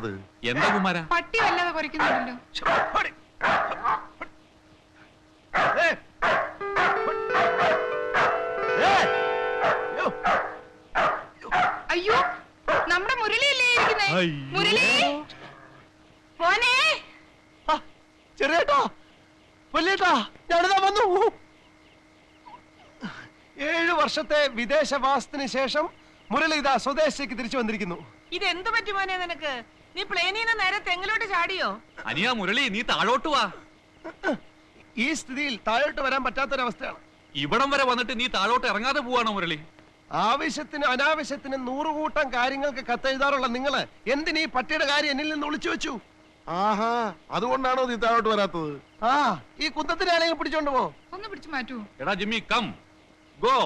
വരാത്തത്? എന്താ കുമാര? പട്ടി വല്ലാതെ കുറയ്ക്കുന്നുണ്ടല്ലോ. അയ്യോ, നമ്മുടെ മുരളിയല്ലേ ഇരിക്കുന്നേ? മുരളി മോനെ. ചെറിയേട്ടാ, വലിയേട്ടാ, ഞാനിതാ വന്നു. 7 വർഷത്തെ വിദേശവാസത്തിന് ശേഷം മുരളി ഇതാ സ്വദേശത്തേക്ക് തിരിച്ചു വന്നിരിക്കുന്നു. ഇതെന്ത് പറ്റി മോനെ നിനക്ക്? നീ പ്ലെയിനിൽ നിന്ന് നേരെ തെങ്ങിലോട്ട് ചാടിയോ? അനിയാ മുരളി, നീ താഴോട്ട് വാ. ഈ സ്ഥിതിയിൽ താഴോട്ട് വരാൻ പറ്റാത്തൊരവസ്ഥയാണ്. ഇവിടം വരെ വന്നിട്ട് നീ താഴോട്ട് ഇറങ്ങാതെ പോവാണോ മുരളി? ആവശ്യത്തിന് അനാവശ്യത്തിന് 100 കൂട്ടം കാര്യങ്ങൾക്ക് കത്തെഴുതാറുള്ള നിങ്ങള് എന്തിനീ പട്ടിയുടെ കാര്യം എന്നിൽ നിന്ന് ഒളിച്ചു വെച്ചു? ആഹാ, അതുകൊണ്ടാണോ നീ താഴോട്ട് വരാത്തത്? ഈ കുന്തത്തിനാണെങ്കിൽ പിടിച്ചോണ്ട് പോ. ഒന്ന് പിടിച്ചു മാറ്റൂ. എടാ ജിമ്മി, കം ഗോ.